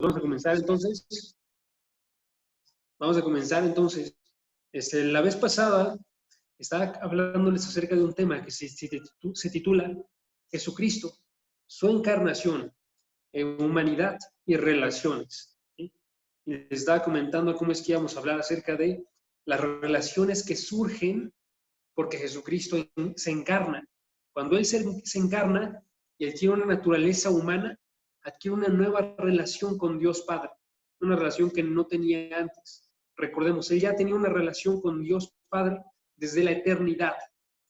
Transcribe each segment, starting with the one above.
Vamos a comenzar entonces. La vez pasada estaba hablándoles acerca de un tema que se titula Jesucristo, su encarnación en humanidad y relaciones. ¿Sí? Y les estaba comentando cómo es que íbamos a hablar acerca de las relaciones que surgen porque Jesucristo se encarna. Cuando Él se encarna y adquiere una naturaleza humana, adquiere una nueva relación con Dios Padre, una relación que no tenía antes. Recordemos, Él ya tenía una relación con Dios Padre desde la eternidad.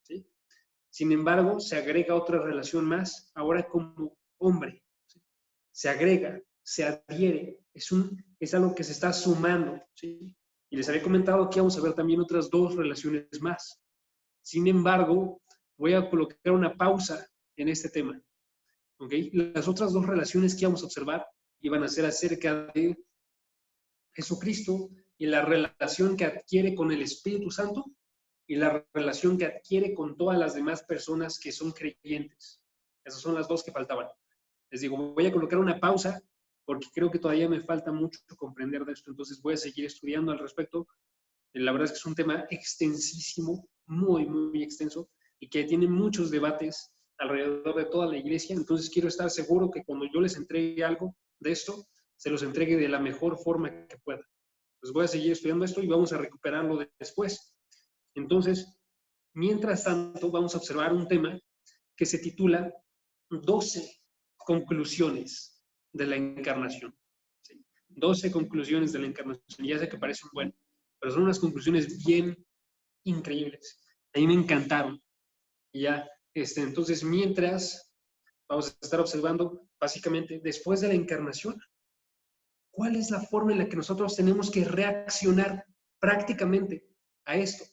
¿Sí? Sin embargo, se agrega otra relación más, ahora como hombre. ¿Sí? Se agrega, se adhiere, es algo que se está sumando. ¿Sí? Y les había comentado que vamos a ver también otras dos relaciones más. Sin embargo, voy a colocar una pausa en este tema. ¿Okay? Las otras dos relaciones que vamos a observar iban a ser acerca de Jesucristo y la relación que adquiere con el Espíritu Santo y la relación que adquiere con todas las demás personas que son creyentes. Esas son las dos que faltaban. Les digo, voy a colocar una pausa porque creo que todavía me falta mucho comprender de esto, entonces voy a seguir estudiando al respecto. La verdad es que es un tema extensísimo, muy, muy extenso, y que tiene muchos debates alrededor de toda la iglesia. Entonces quiero estar seguro que cuando yo les entregue algo de esto, se los entregue de la mejor forma que pueda. Pues voy a seguir estudiando esto y vamos a recuperarlo después. Entonces, mientras tanto, vamos a observar un tema que se titula 12 conclusiones de la encarnación. ¿Sí? 12 conclusiones de la encarnación. Ya sé que parece un buen, pero son unas conclusiones bien increíbles. A mí me encantaron. Y ya, entonces, mientras vamos a estar observando, básicamente, después de la encarnación, ¿cuál es la forma en la que nosotros tenemos que reaccionar prácticamente a esto?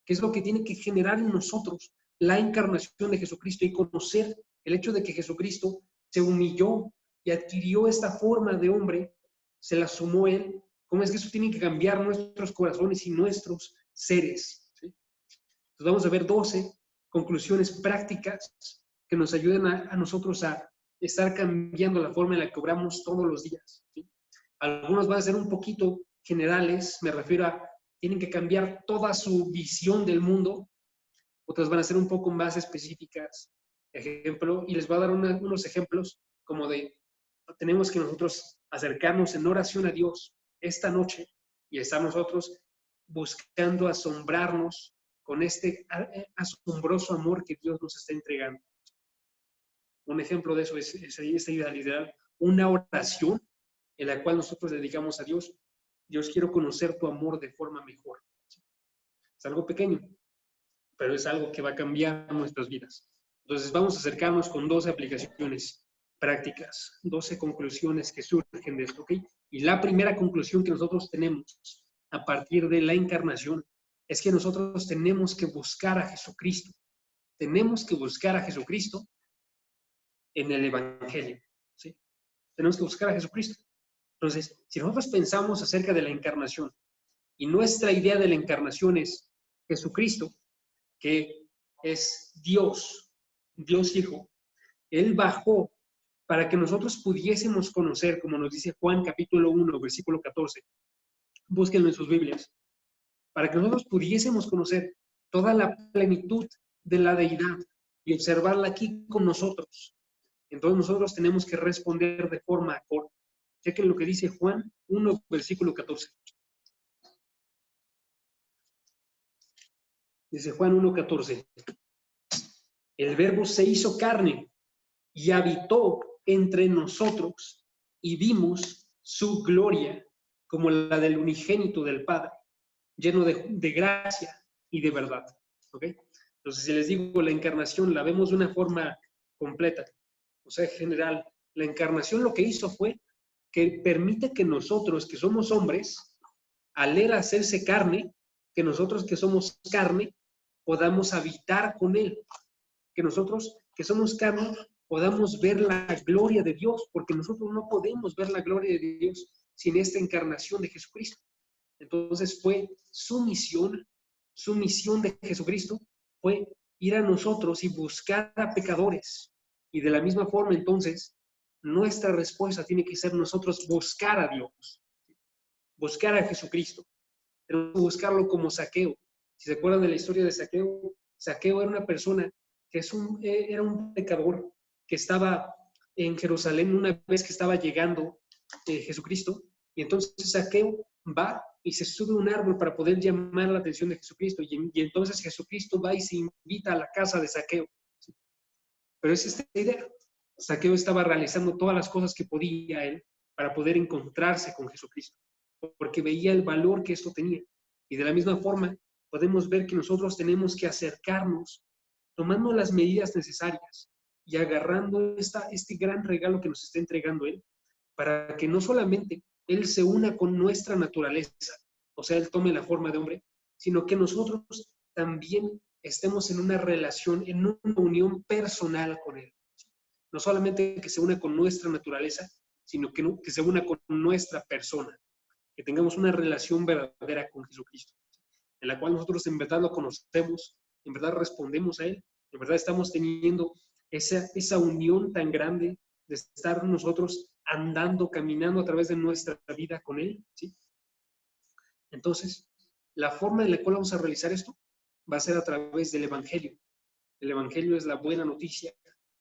¿Qué es lo que tiene que generar en nosotros la encarnación de Jesucristo y conocer el hecho de que Jesucristo se humilló y adquirió esta forma de hombre, se la sumó Él? ¿Cómo es que eso tiene que cambiar nuestros corazones y nuestros seres? ¿Sí? Entonces vamos a ver 12 conclusiones prácticas que nos ayuden a nosotros a estar cambiando la forma en la que obramos todos los días. ¿Sí? Algunos van a ser un poquito generales, me refiero a tienen que cambiar toda su visión del mundo, otras van a ser un poco más específicas, ejemplo, y les voy a dar unos ejemplos como de, tenemos que nosotros acercarnos en oración a Dios esta noche y estar nosotros buscando asombrarnos con este asombroso amor que Dios nos está entregando. Un ejemplo de eso es esta idealidad, una oración en la cual nosotros dedicamos a Dios. Dios, quiero conocer tu amor de forma mejor. Es algo pequeño, pero es algo que va a cambiar nuestras vidas. Entonces vamos a acercarnos con 12 aplicaciones prácticas, 12 conclusiones que surgen de esto, ¿ok? Y la primera conclusión que nosotros tenemos a partir de la encarnación es que nosotros tenemos que buscar a Jesucristo. Tenemos que buscar a Jesucristo en el Evangelio, ¿sí? Tenemos que buscar a Jesucristo. Entonces, si nosotros pensamos acerca de la encarnación y nuestra idea de la encarnación es Jesucristo, que es Dios, Dios Hijo, Él bajó para que nosotros pudiésemos conocer, como nos dice Juan capítulo 1, versículo 14. Búsquenlo en sus Biblias. Para que nosotros pudiésemos conocer toda la plenitud de la deidad y observarla aquí con nosotros. Entonces nosotros tenemos que responder de forma acorde. Chequen lo que dice Juan 1, versículo 14. Dice Juan 1, 14. El Verbo se hizo carne y habitó entre nosotros y vimos su gloria como la del unigénito del Padre, lleno de gracia y de verdad. ¿Ok? Entonces, si les digo, la encarnación la vemos de una forma completa, o sea, general. La encarnación lo que hizo fue que permite que nosotros, que somos hombres, al él hacerse carne, que nosotros que somos carne, podamos habitar con él. Que nosotros que somos carne, podamos ver la gloria de Dios, porque nosotros no podemos ver la gloria de Dios sin esta encarnación de Jesucristo. Entonces fue su misión de Jesucristo fue ir a nosotros y buscar a pecadores. Y de la misma forma, entonces, nuestra respuesta tiene que ser nosotros buscar a Dios, buscar a Jesucristo. Tenemos que buscarlo como Zaqueo. Si se acuerdan de la historia de Zaqueo, Zaqueo era una persona que era un pecador que estaba en Jerusalén una vez que estaba llegando Jesucristo, y entonces Zaqueo va y se sube a un árbol para poder llamar la atención de Jesucristo, y entonces Jesucristo va y se invita a la casa de Zaqueo. Pero es esta idea. Zaqueo estaba realizando todas las cosas que podía él para poder encontrarse con Jesucristo, porque veía el valor que esto tenía. Y de la misma forma, podemos ver que nosotros tenemos que acercarnos tomando las medidas necesarias y agarrando este gran regalo que nos está entregando Él, para que no solamente Él se una con nuestra naturaleza, o sea, Él tome la forma de hombre, sino que nosotros también estemos en una relación, en una unión personal con Él. No solamente que se una con nuestra naturaleza, sino que se una con nuestra persona, que tengamos una relación verdadera con Jesucristo, en la cual nosotros en verdad lo conocemos, en verdad respondemos a Él, en verdad estamos teniendo esa unión tan grande de estar nosotros andando, caminando a través de nuestra vida con Él, ¿sí? Entonces, la forma en la cual vamos a realizar esto va a ser a través del Evangelio. El Evangelio es la buena noticia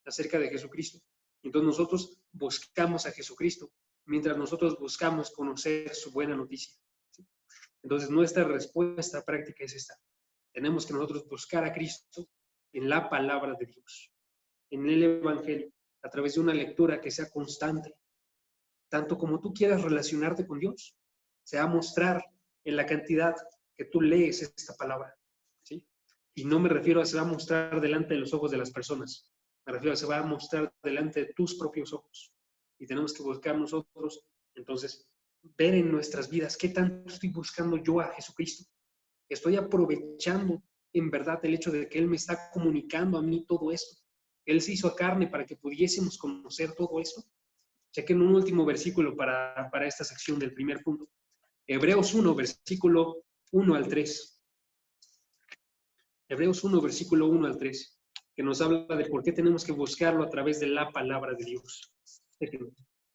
acerca de Jesucristo. Entonces nosotros buscamos a Jesucristo mientras nosotros buscamos conocer su buena noticia, ¿sí? Entonces nuestra respuesta práctica es esta. Tenemos que nosotros buscar a Cristo en la palabra de Dios, en el Evangelio, a través de una lectura que sea constante. Tanto como tú quieras relacionarte con Dios, se va a mostrar en la cantidad que tú lees esta palabra, ¿sí? Y no me refiero a se va a mostrar delante de los ojos de las personas, me refiero a se va a mostrar delante de tus propios ojos. Y tenemos que buscar nosotros, entonces, ver en nuestras vidas qué tanto estoy buscando yo a Jesucristo. Estoy aprovechando en verdad el hecho de que Él me está comunicando a mí todo esto. Él se hizo carne para que pudiésemos conocer todo esto. Chequen un último versículo para esta sección del primer punto. Hebreos 1, versículo 1 al 3. Hebreos 1, versículo 1 al 3, que nos habla de por qué tenemos que buscarlo a través de la palabra de Dios.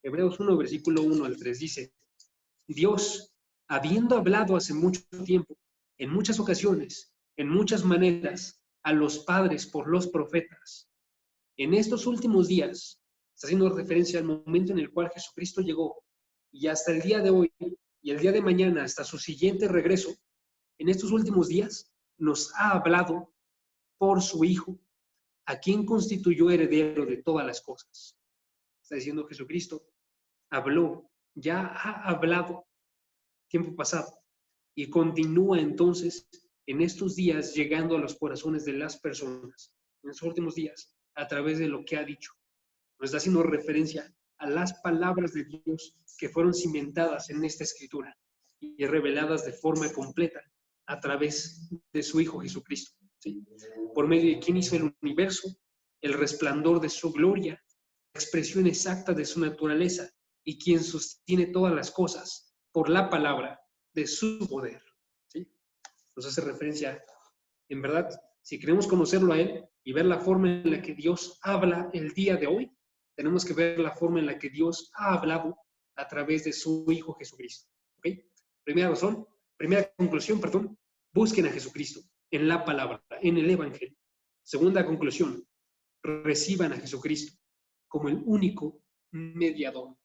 Hebreos 1, versículo 1 al 3 dice: Dios, habiendo hablado hace mucho tiempo, en muchas ocasiones, en muchas maneras, a los padres por los profetas, en estos últimos días, está haciendo referencia al momento en el cual Jesucristo llegó, y hasta el día de hoy, y el día de mañana, hasta su siguiente regreso, en estos últimos días, nos ha hablado por su Hijo, a quien constituyó heredero de todas las cosas. Está diciendo Jesucristo, habló, ya ha hablado tiempo pasado, y continúa entonces en estos días llegando a los corazones de las personas, en los últimos días, a través de lo que ha dicho. Nos está haciendo referencia a las palabras de Dios que fueron cimentadas en esta escritura y reveladas de forma completa a través de su Hijo Jesucristo, ¿sí? Por medio de quien hizo el universo, el resplandor de su gloria, la expresión exacta de su naturaleza, y quien sostiene todas las cosas por la palabra de su poder, ¿sí? Nos hace referencia, en verdad, si queremos conocerlo a Él y ver la forma en la que Dios habla el día de hoy, tenemos que ver la forma en la que Dios ha hablado a través de su Hijo Jesucristo, ¿ok? Primera conclusión, busquen a Jesucristo en la palabra, en el Evangelio. Segunda conclusión, reciban a Jesucristo como el único mediador.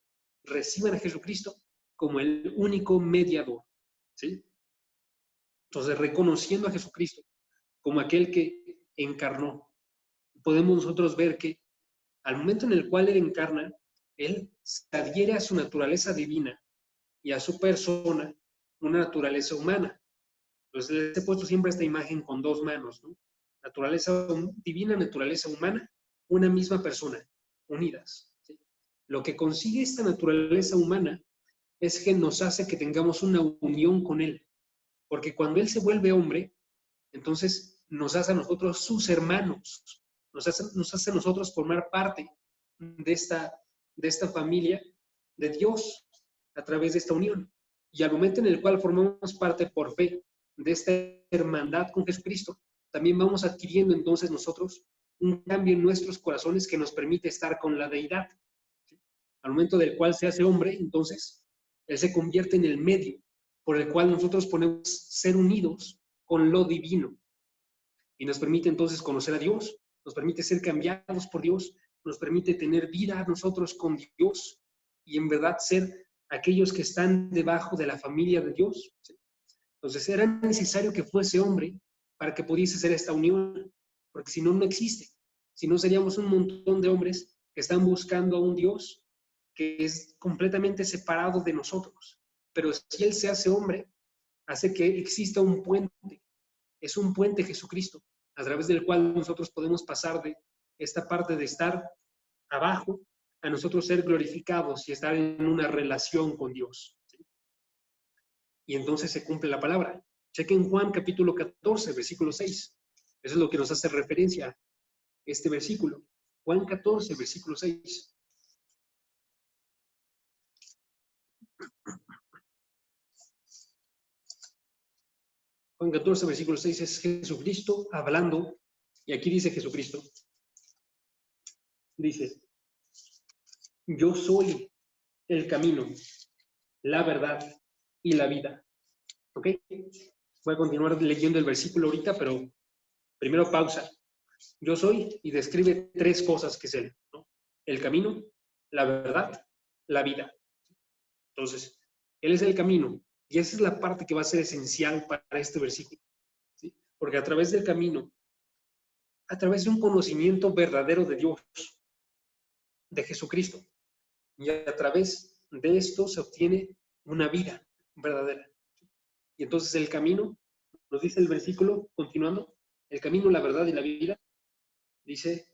Reciban a Jesucristo como el único mediador, ¿sí? Entonces, reconociendo a Jesucristo como aquel que encarnó, podemos nosotros ver que al momento en el cual Él encarna, Él se adhiere a su naturaleza divina y a su persona una naturaleza humana. Entonces, les he puesto siempre esta imagen con dos manos, ¿no? Naturaleza divina, naturaleza humana, una misma persona, unidas, ¿sí? Lo que consigue esta naturaleza humana es que nos hace que tengamos una unión con Él, porque cuando Él se vuelve hombre, entonces nos hace a nosotros sus hermanos, nos hace a nosotros formar parte de esta familia de Dios a través de esta unión. Y al momento en el cual formamos parte por fe de esta hermandad con Jesucristo, también vamos adquiriendo entonces nosotros un cambio en nuestros corazones que nos permite estar con la deidad. al momento del cual se hace hombre, entonces, Él se convierte en el medio por el cual nosotros podemos ser unidos con lo divino. Y nos permite entonces conocer a Dios, nos permite ser cambiados por Dios, nos permite tener vida nosotros con Dios y en verdad ser aquellos que están debajo de la familia de Dios. Entonces era necesario que fuese hombre para que pudiese ser esta unión, porque si no, no existe. Si no, seríamos un montón de hombres que están buscando a un Dios que es completamente separado de nosotros. Pero si Él se hace hombre, hace que exista un puente. Es un puente Jesucristo, a través del cual nosotros podemos pasar de esta parte de estar abajo a nosotros ser glorificados y estar en una relación con Dios. ¿Sí? Y entonces se cumple la palabra. Chequen Juan capítulo 14, versículo 6. Eso es lo que nos hace referencia a este versículo. Juan 14, versículo 6. Juan 14, versículo 6 es Jesucristo hablando, y aquí dice Jesucristo, dice, yo soy el camino, la verdad y la vida. ¿Ok? Voy a continuar leyendo el versículo ahorita, pero primero pausa. Yo soy, y describe tres cosas que es Él, ¿no? El camino, la verdad, la vida. Entonces, Él es el camino, y esa es la parte que va a ser esencial para este versículo, ¿sí? Porque a través del camino, a través de un conocimiento verdadero de Dios, de Jesucristo, y a través de esto se obtiene una vida verdadera. Y entonces el camino, nos dice el versículo, continuando, el camino, la verdad y la vida, dice,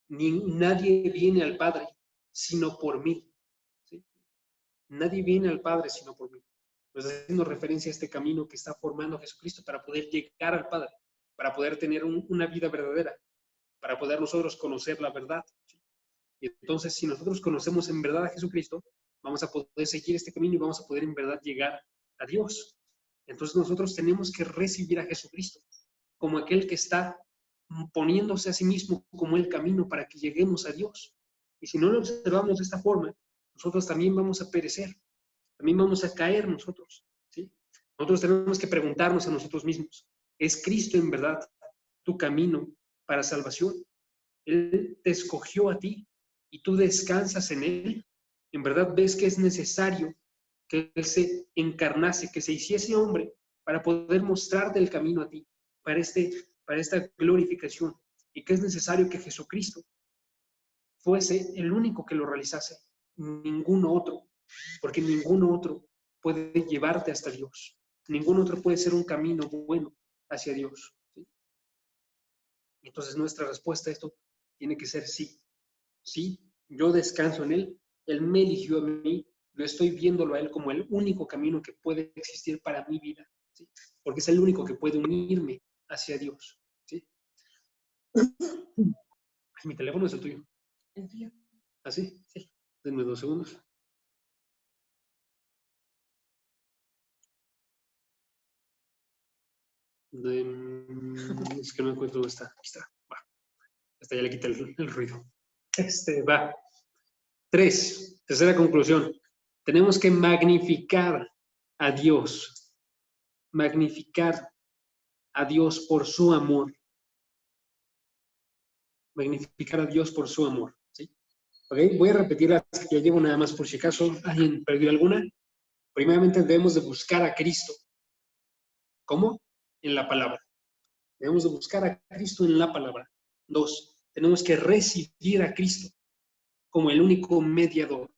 nadie viene al Padre sino por mí. ¿Sí? Nadie viene al Padre sino por mí. Pues haciendo referencia a este camino que está formando Jesucristo para poder llegar al Padre, para poder tener una vida verdadera, para poder nosotros conocer la verdad. ¿Sí? Y entonces, si nosotros conocemos en verdad a Jesucristo, vamos a poder seguir este camino y vamos a poder en verdad llegar a Dios. Entonces nosotros tenemos que recibir a Jesucristo como aquel que está poniéndose a sí mismo como el camino para que lleguemos a Dios. Y si no lo observamos de esta forma, nosotros también vamos a perecer, también vamos a caer nosotros. ¿Sí? Nosotros tenemos que preguntarnos a nosotros mismos, ¿es Cristo en verdad tu camino para salvación? Él te escogió a ti y tú descansas en Él. En verdad ves que es necesario que Él se encarnase, que se hiciese hombre para poder mostrarte el camino a ti, para esta glorificación, y que es necesario que Jesucristo fuese el único que lo realizase, ninguno otro, porque ninguno otro puede llevarte hasta Dios, ningún otro puede ser un camino bueno hacia Dios. ¿Sí? Entonces nuestra respuesta a esto tiene que ser sí, sí, yo descanso en Él me eligió a mí, lo estoy viéndolo a Él como el único camino que puede existir para mi vida, ¿sí? Porque es el único que puede unirme hacia Dios. ¿Sí? Mi teléfono es el tuyo. ¿El tuyo? ¿Ah, sí? Sí. Denme 2 segundos. Es que no encuentro dónde está. Aquí está. Va. Hasta ya le quité el ruido. Va. 3. Tercera conclusión. Tenemos que magnificar a Dios. Magnificar a Dios por su amor. Magnificar a Dios por su amor. ¿Sí? Okay. Voy a repetir las que ya llevo nada más por si acaso alguien perdió alguna. Primeramente debemos de buscar a Cristo. ¿Cómo? En la palabra. Debemos de buscar a Cristo en la palabra. 2. Tenemos que recibir a Cristo como el único mediador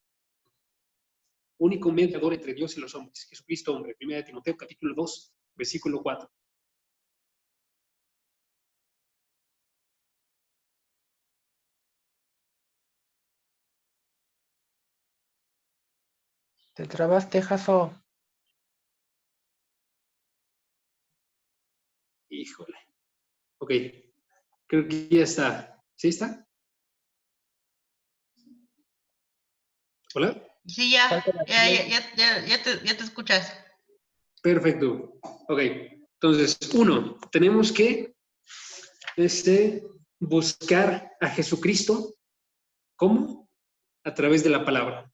entre Dios y los hombres. Jesucristo hombre. 1 Timoteo capítulo 2, versículo 4. Te trabaste, Jaso. Híjole. Ok. Creo que ya está. ¿Sí está? ¿Hola? Sí, ya te escuchas. Perfecto. Ok. Entonces, 1. Tenemos que buscar a Jesucristo. ¿Cómo? a través de la palabra.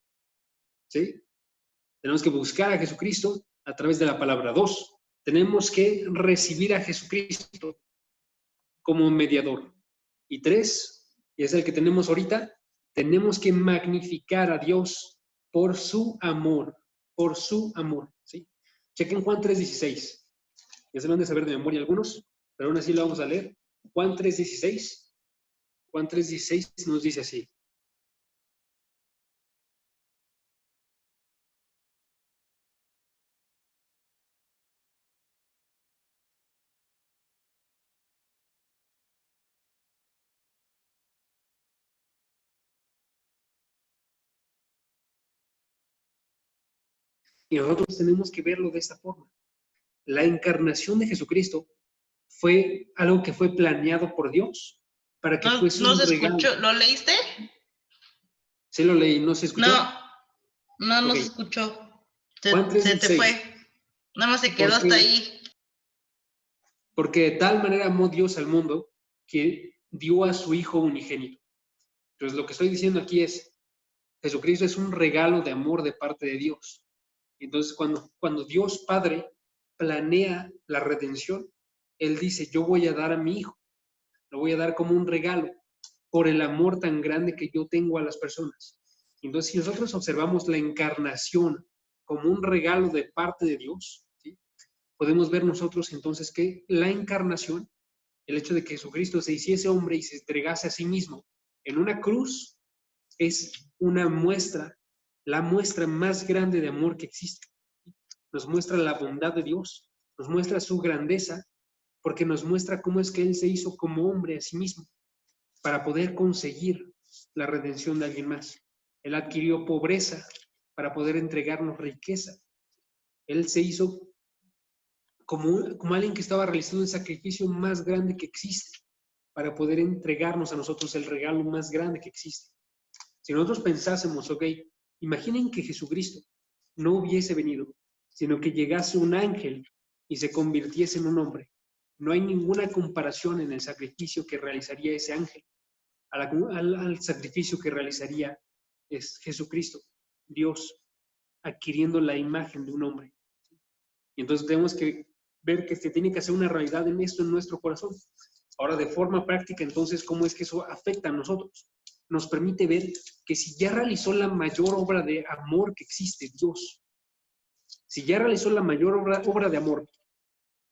¿Sí? Tenemos que buscar a Jesucristo a través de la palabra. 2, tenemos que recibir a Jesucristo como mediador. Y 3, y es el que tenemos ahorita, tenemos que magnificar a Dios por su amor, ¿sí? Chequen Juan 3:16. Ya se lo han de saber de memoria algunos, pero aún así lo vamos a leer. Juan 3:16. Juan 3:16 nos dice así. Y nosotros tenemos que verlo de esta forma. La encarnación de Jesucristo fue algo que fue planeado por Dios para que fuese no un se regalo. escuchó. ¿Lo leíste? Sí lo leí, ¿no se escuchó? No Ok. se escuchó. Juan Se te 3:16. fue. Nada más se quedó hasta ahí. Porque de tal manera amó Dios al mundo que dio a su Hijo unigénito. Entonces lo que estoy diciendo aquí es, Jesucristo es un regalo de amor de parte de Dios. Entonces cuando Dios Padre planea la redención, Él dice, yo voy a dar a mi Hijo, lo voy a dar como un regalo por el amor tan grande que yo tengo a las personas. Entonces, si nosotros observamos la encarnación como un regalo de parte de Dios, ¿sí? Podemos ver nosotros entonces que la encarnación, el hecho de que Jesucristo se hiciese hombre y se entregase a sí mismo en una cruz, es una muestra, la muestra más grande de amor que existe. Nos muestra la bondad de Dios, nos muestra su grandeza, porque nos muestra cómo es que Él se hizo como hombre a sí mismo para poder conseguir la redención de alguien más. Él adquirió pobreza para poder entregarnos riqueza. Él se hizo como alguien que estaba realizando el sacrificio más grande que existe para poder entregarnos a nosotros el regalo más grande que existe. Si nosotros pensásemos, ok, imaginen que Jesucristo no hubiese venido, sino que llegase un ángel y se convirtiese en un hombre. No hay ninguna comparación en el sacrificio que realizaría ese ángel al sacrificio que realizaría es Jesucristo, Dios, adquiriendo la imagen de un hombre. Y entonces tenemos que ver que se tiene que hacer una realidad en esto en nuestro corazón. Ahora, de forma práctica, entonces, ¿cómo es que eso afecta a nosotros? Nos permite ver que si ya realizó la mayor obra de amor que existe, Dios, si ya realizó la mayor obra de amor,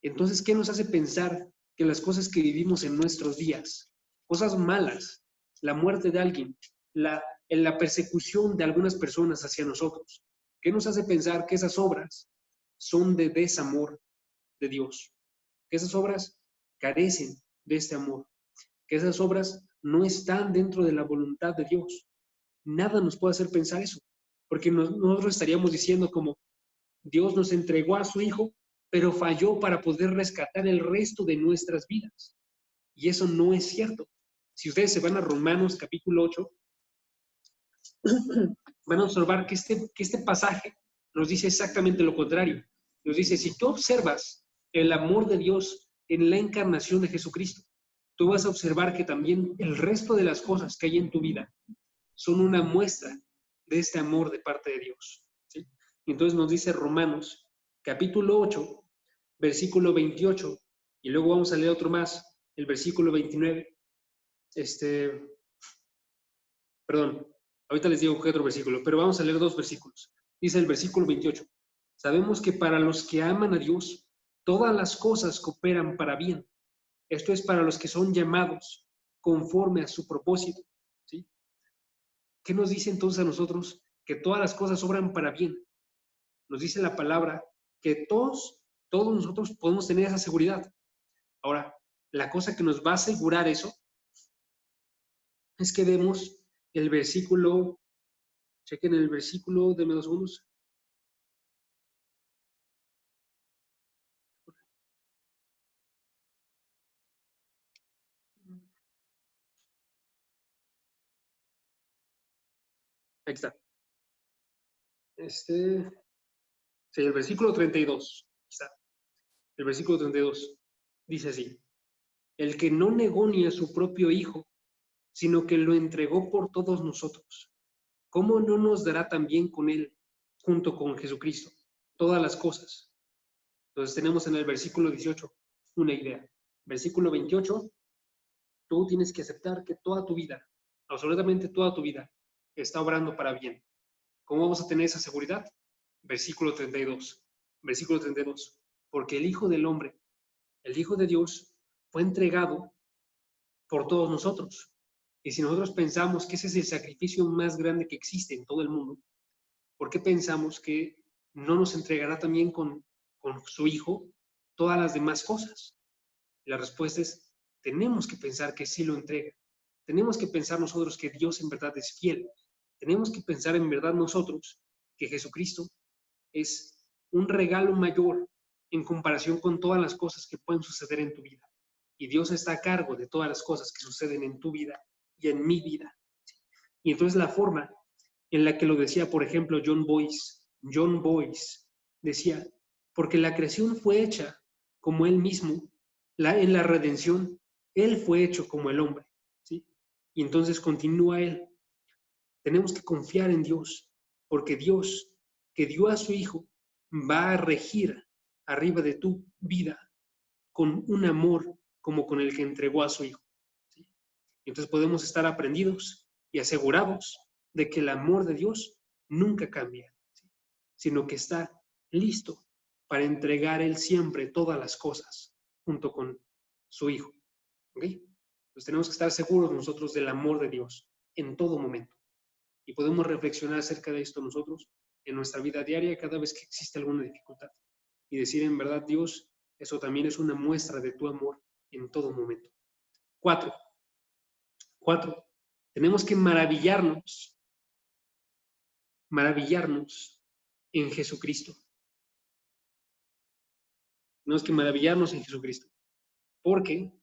entonces, ¿qué nos hace pensar que las cosas que vivimos en nuestros días, cosas malas, la muerte de alguien, la persecución de algunas personas hacia nosotros, qué nos hace pensar que esas obras son de desamor de Dios? Que esas obras carecen de este amor, que esas obras no están dentro de la voluntad de Dios. Nada nos puede hacer pensar eso, porque nosotros estaríamos diciendo como Dios nos entregó a su Hijo, pero falló para poder rescatar el resto de nuestras vidas. Y eso no es cierto. Si ustedes se van a Romanos capítulo 8, van a observar que este pasaje nos dice exactamente lo contrario. Nos dice, si tú observas el amor de Dios en la encarnación de Jesucristo, tú vas a observar que también el resto de las cosas que hay en tu vida son una muestra de este amor de parte de Dios. ¿Sí? Entonces nos dice Romanos capítulo 8, versículo 28, y luego vamos a leer otro más, el versículo 29. Perdón, ahorita les digo qué otro versículo, pero vamos a leer dos versículos. Dice el versículo 28, sabemos que para los que aman a Dios, todas las cosas cooperan para bien. Esto es para los que son llamados conforme a su propósito. ¿Sí? ¿Qué nos dice entonces a nosotros? Que todas las cosas obran para bien. Nos dice la palabra que todos nosotros podemos tener esa seguridad. Ahora, la cosa que nos va a asegurar eso es que vemos el versículo, chequen el versículo, denme 2 segundos. Ahí está. Sí, el versículo 32. Está. El versículo 32 dice así: el que no negó ni a su propio Hijo, sino que lo entregó por todos nosotros, ¿cómo no nos dará también con Él, junto con Jesucristo, todas las cosas? Entonces tenemos en el versículo 18 una idea. Versículo 28, tú tienes que aceptar que toda tu vida, absolutamente toda tu vida, está obrando para bien. ¿Cómo vamos a tener esa seguridad? Versículo 32. Versículo 32. Porque el Hijo del Hombre, el Hijo de Dios, fue entregado por todos nosotros. Y si nosotros pensamos que ese es el sacrificio más grande que existe en todo el mundo, ¿por qué pensamos que no nos entregará también con su Hijo todas las demás cosas? Y la respuesta es, tenemos que pensar que sí lo entrega. Tenemos que pensar nosotros que Dios en verdad es fiel. Tenemos que pensar en verdad nosotros que Jesucristo es un regalo mayor en comparación con todas las cosas que pueden suceder en tu vida. Y Dios está a cargo de todas las cosas que suceden en tu vida y en mi vida. Y entonces la forma en la que lo decía, por ejemplo, John Boyce decía, porque la creación fue hecha como Él mismo, en la redención, Él fue hecho como el hombre. ¿Sí? Y entonces continúa Él. Tenemos que confiar en Dios, porque Dios, que dio a su Hijo, va a regir arriba de tu vida con un amor como con el que entregó a su Hijo. ¿Sí? Entonces podemos estar aprendidos y asegurados de que el amor de Dios nunca cambia, ¿sí? Sino que está listo para entregar Él siempre todas las cosas junto con su Hijo. ¿Okay? Pues tenemos que estar seguros nosotros del amor de Dios en todo momento. Y podemos reflexionar acerca de esto nosotros en nuestra vida diaria cada vez que existe alguna dificultad. Y decir en verdad, Dios, eso también es una muestra de tu amor en todo momento. 4. Tenemos que maravillarnos en Jesucristo. Tenemos que maravillarnos en Jesucristo. Porque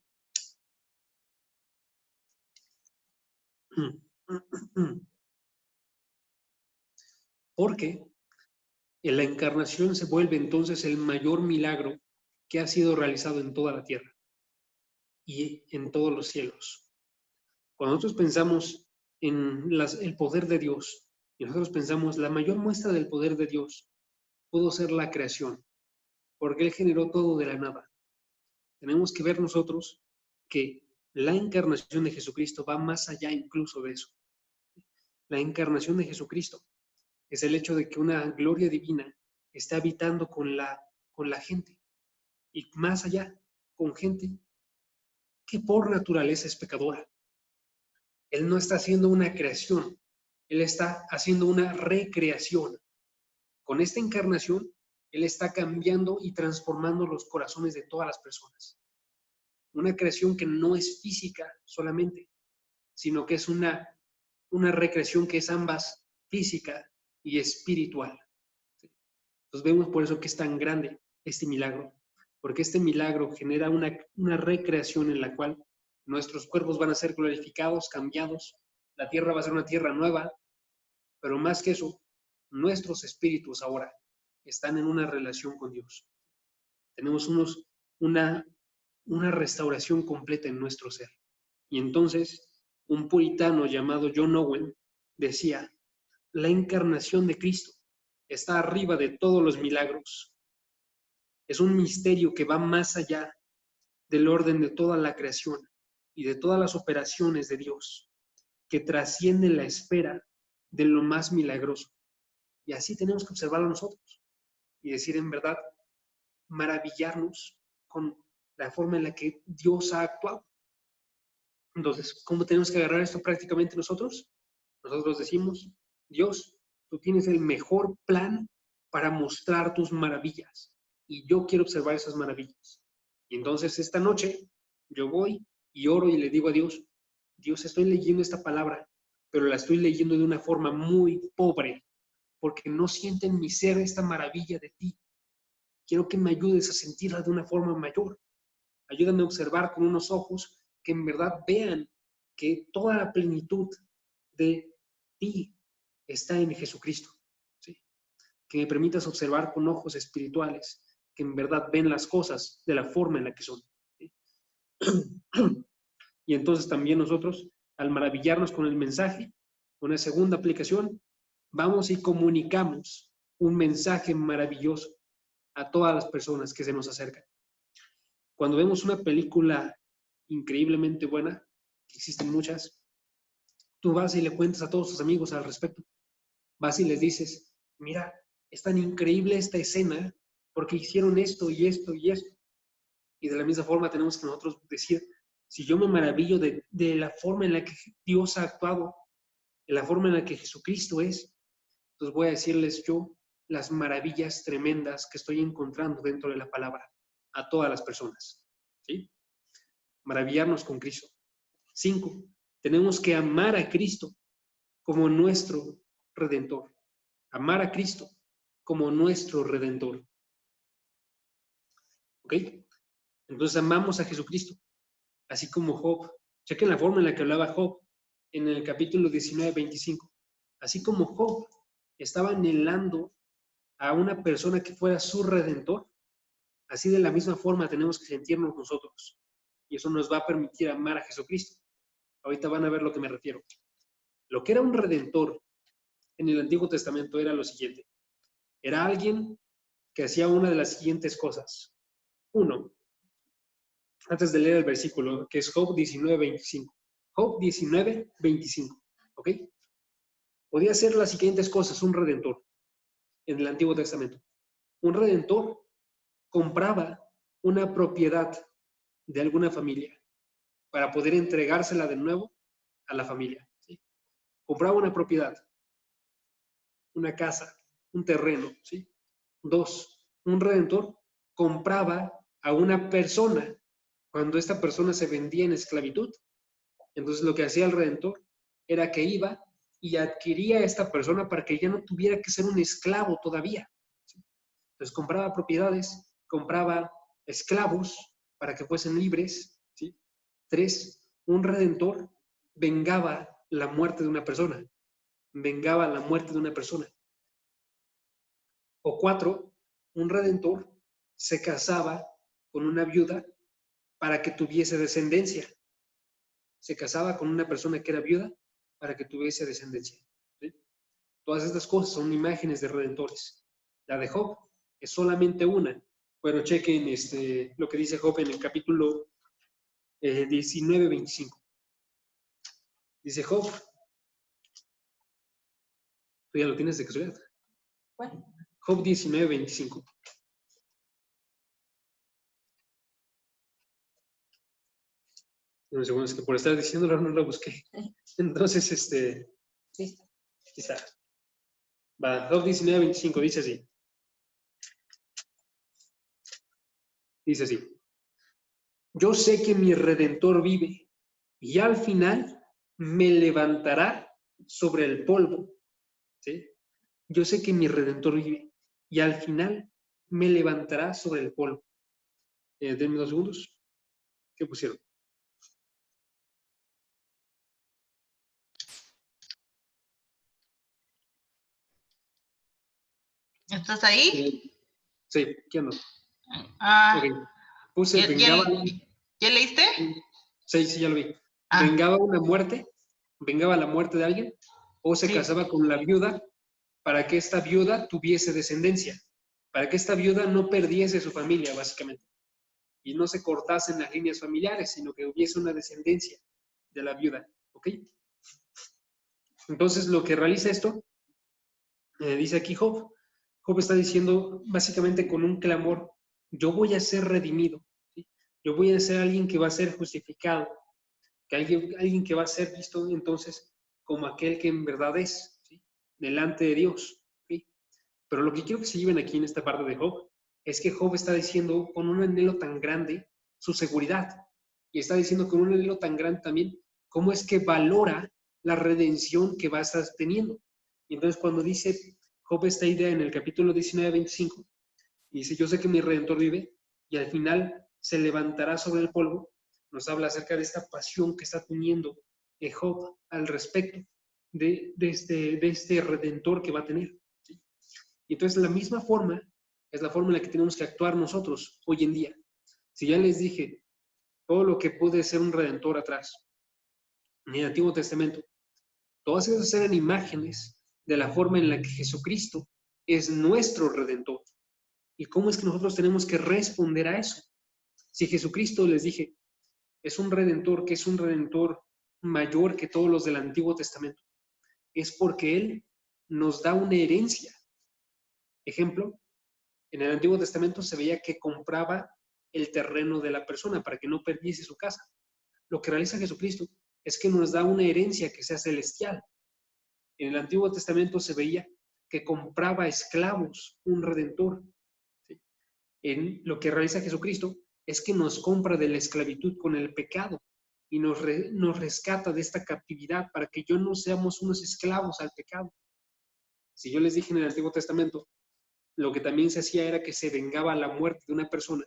en la encarnación se vuelve entonces el mayor milagro que ha sido realizado en toda la tierra y en todos los cielos. Cuando nosotros pensamos en el poder de Dios, y nosotros pensamos la mayor muestra del poder de Dios pudo ser la creación, porque Él generó todo de la nada. Tenemos que ver nosotros que la encarnación de Jesucristo va más allá incluso de eso. La encarnación de Jesucristo es el hecho de que una gloria divina está habitando con la gente, y más allá, con gente que por naturaleza es pecadora. Él no está haciendo una creación, Él está haciendo una recreación. Con esta encarnación, Él está cambiando y transformando los corazones de todas las personas. Una creación que no es física solamente, sino que es una recreación que es ambas física y espiritual. Entonces vemos por eso que es tan grande este milagro, porque este milagro genera una recreación en la cual nuestros cuerpos van a ser glorificados, cambiados, la tierra va a ser una tierra nueva, pero más que eso, nuestros espíritus ahora están en una relación con Dios. Tenemos una restauración completa en nuestro ser. Y entonces, un puritano llamado John Owen decía, la encarnación de Cristo está arriba de todos los milagros. Es un misterio que va más allá del orden de toda la creación y de todas las operaciones de Dios, que trasciende la esfera de lo más milagroso. Y así tenemos que observarlo nosotros y decir en verdad, maravillarnos con la forma en la que Dios ha actuado. Entonces, ¿cómo tenemos que agarrar esto prácticamente nosotros? Nosotros decimos, Dios, tú tienes el mejor plan para mostrar tus maravillas y yo quiero observar esas maravillas. Y entonces esta noche yo voy y oro y le digo a Dios, Dios, estoy leyendo esta palabra, pero la estoy leyendo de una forma muy pobre, porque no siento en mi ser esta maravilla de ti. Quiero que me ayudes a sentirla de una forma mayor. Ayúdame a observar con unos ojos que en verdad vean que toda la plenitud de ti está en Jesucristo. ¿Sí? Que me permitas observar con ojos espirituales, que en verdad ven las cosas de la forma en la que son. ¿Sí? Y entonces también nosotros, al maravillarnos con el mensaje, Una segunda aplicación, vamos y comunicamos un mensaje maravilloso a todas las personas que se nos acercan. Cuando vemos una película increíblemente buena, que existen muchas, tú vas y le cuentas a todos tus amigos al respecto. Vas y les dices, mira, es tan increíble esta escena porque hicieron esto y esto y esto. Y de la misma forma tenemos que nosotros decir, si yo me maravillo de la forma en la que Dios ha actuado, de la forma en la que Jesucristo es, entonces voy a decirles yo las maravillas tremendas que estoy encontrando dentro de la palabra a todas las personas. ¿Sí? Maravillarnos con Cristo. 5. Tenemos que amar a Cristo como nuestro Redentor. Amar a Cristo como nuestro Redentor. ¿Ok? Entonces amamos a Jesucristo, así como Job. Chequen la forma en la que hablaba Job en el capítulo 19, 25. Así como Job estaba anhelando a una persona que fuera su Redentor, así de la misma forma tenemos que sentirnos nosotros. Y eso nos va a permitir amar a Jesucristo. Ahorita van a ver lo que me refiero. Lo que era un Redentor en el Antiguo Testamento era lo siguiente. Era alguien que hacía una de las siguientes cosas. 1. Antes de leer el versículo, que es Job 19, 25. Job 19, 25. ¿Ok? Podía hacer las siguientes cosas un Redentor en el Antiguo Testamento. Un Redentor compraba una propiedad de alguna familia para poder entregársela de nuevo a la familia. ¿Sí? Compraba una propiedad, una casa, un terreno. ¿Sí? 2. Un Redentor compraba a una persona cuando esta persona se vendía en esclavitud. Entonces lo que hacía el Redentor era que iba y adquiría a esta persona para que ya no tuviera que ser un esclavo todavía. ¿Sí? Entonces compraba propiedades, compraba esclavos para que fuesen libres. ¿Sí? 3. Un Redentor vengaba la muerte de una persona. Vengaba la muerte de una persona. O 4. Un Redentor se casaba con una viuda para que tuviese descendencia. Se casaba con una persona que era viuda para que tuviese descendencia. ¿Sí? Todas estas cosas son imágenes de redentores. La de Job es solamente una. Bueno, chequen lo que dice Job en el capítulo 19, 25. Dice Job, tú ya lo tienes de casualidad. Bueno. Job 19, 25. Un segundo, es que por estar diciéndolo no lo busqué. Entonces, Listo. quizá. Va, Job 19, 25, dice así. Dice así. Yo sé que mi Redentor vive y al final me levantará sobre el polvo. ¿Sí? Yo sé que mi Redentor vive y al final me levantará sobre el polvo. Denme 2 segundos. ¿Qué pusieron? ¿Estás ahí? Sí, ¿qué ando? Ah, Ok. Puse vengaba. ¿Ya leíste? Sí, ya lo vi. Ah. Vengaba una muerte, vengaba la muerte de alguien, o se casaba con la viuda para que esta viuda tuviese descendencia, para que esta viuda no perdiese su familia, básicamente, y no se cortasen las líneas familiares, sino que hubiese una descendencia de la viuda, ¿ok? Entonces, lo que realiza esto, dice aquí Job. Job está diciendo, básicamente con un clamor, yo voy a ser redimido, ¿sí? Yo voy a ser alguien que va a ser justificado, que alguien que va a ser visto entonces como aquel que en verdad es, ¿sí? Delante de Dios. ¿Sí? Pero lo que quiero que se lleven aquí en esta parte de Job es que Job está diciendo con un anhelo tan grande su seguridad y está diciendo con un anhelo tan grande también cómo es que valora la redención que va a estar teniendo. Y entonces cuando dice Job esta idea en el capítulo 19, 25, dice, yo sé que mi Redentor vive y al final se levantará sobre el polvo, nos habla acerca de esta pasión que está teniendo Job al respecto de este Redentor que va a tener. ¿Sí? Y entonces la misma forma es la forma en la que tenemos que actuar nosotros hoy en día. Si ya les dije todo lo que puede ser un Redentor atrás, en el Antiguo Testamento, Todas esas eran imágenes de la forma en la que Jesucristo es nuestro Redentor. ¿Y cómo es que nosotros tenemos que responder a eso? Si Jesucristo, les dije, es un Redentor que es un Redentor mayor que todos los del Antiguo Testamento, es porque Él nos da una herencia. Ejemplo, en el Antiguo Testamento se veía que compraba el terreno de la persona para que no perdiese su casa. Lo que realiza Jesucristo es que nos da una herencia que sea celestial. En el Antiguo Testamento se veía que compraba esclavos, un redentor. ¿Sí? Lo que realiza Jesucristo es que nos compra de la esclavitud con el pecado y nos rescata de esta captividad para que yo no seamos unos esclavos al pecado. Si yo les dije en el Antiguo Testamento, lo que también se hacía era que se vengaba la muerte de una persona.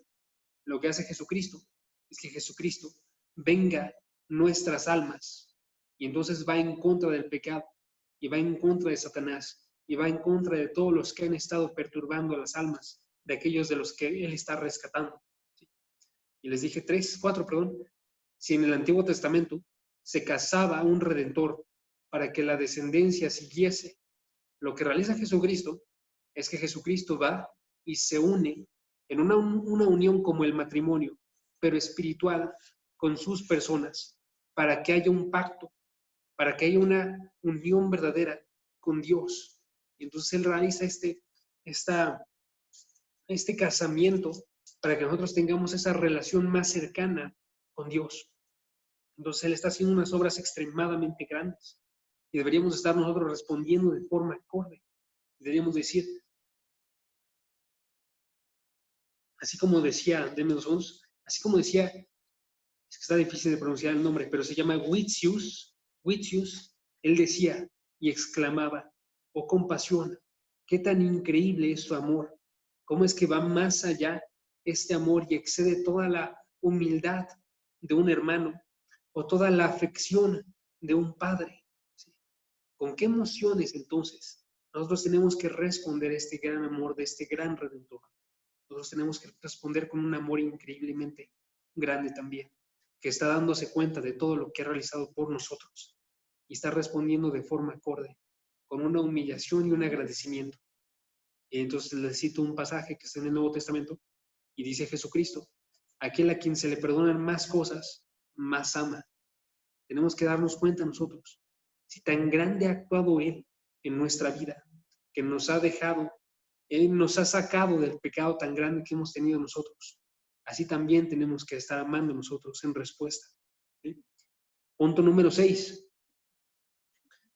Lo que hace Jesucristo es que Jesucristo venga nuestras almas y entonces va en contra del pecado y va en contra de Satanás y va en contra de todos los que han estado perturbando las almas de aquellos de los que Él está rescatando. ¿Sí? Y les dije 4, si en el Antiguo Testamento se casaba un redentor para que la descendencia siguiese, lo que realiza Jesucristo es que Jesucristo va y se une en una unión como el matrimonio, pero espiritual, con sus personas, para que haya un pacto, para que haya una unión verdadera con Dios. Y entonces Él realiza este casamiento para que nosotros tengamos esa relación más cercana con Dios. Entonces Él está haciendo unas obras extremadamente grandes y deberíamos estar nosotros respondiendo de forma acorde. Deberíamos decir, así como decía, es que está difícil de pronunciar el nombre, pero se llama Witsius, él decía y exclamaba, oh compasión, qué tan increíble es tu amor, cómo es que va más allá este amor y excede toda la humildad de un hermano o toda la afección de un padre. ¿Sí? ¿Con qué emociones entonces nosotros tenemos que responder a este gran amor de este gran Redentor? Nosotros tenemos que responder con un amor increíblemente grande también, que está dándose cuenta de todo lo que ha realizado por nosotros y está respondiendo de forma acorde, con una humillación y un agradecimiento. Y entonces les cito un pasaje que está en el Nuevo Testamento y dice Jesucristo, aquel a quien se le perdonan más cosas, más ama. Tenemos que darnos cuenta nosotros, si tan grande ha actuado Él en nuestra vida, que nos ha dejado, Él nos ha sacado del pecado tan grande que hemos tenido nosotros. Así también tenemos que estar amando nosotros en respuesta. ¿Sí? Punto número 6.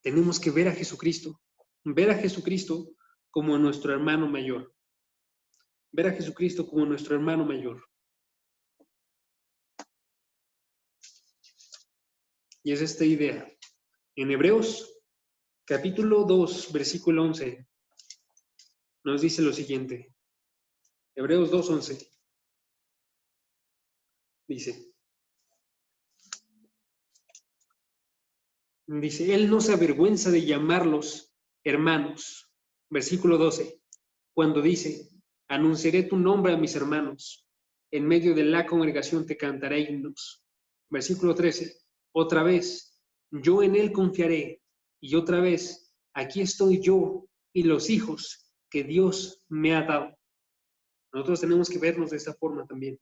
Tenemos que ver a Jesucristo como nuestro hermano mayor. Ver a Jesucristo como nuestro hermano mayor. Y es esta idea. En Hebreos, capítulo 2, versículo 11, nos dice lo siguiente. Hebreos 2:11. Dice, Él no se avergüenza de llamarlos hermanos. Versículo 12, cuando dice, anunciaré tu nombre a mis hermanos, en medio de la congregación te cantaré himnos. Versículo 13, otra vez, yo en Él confiaré, y otra vez, aquí estoy yo y los hijos que Dios me ha dado. Nosotros tenemos que vernos de esta forma también,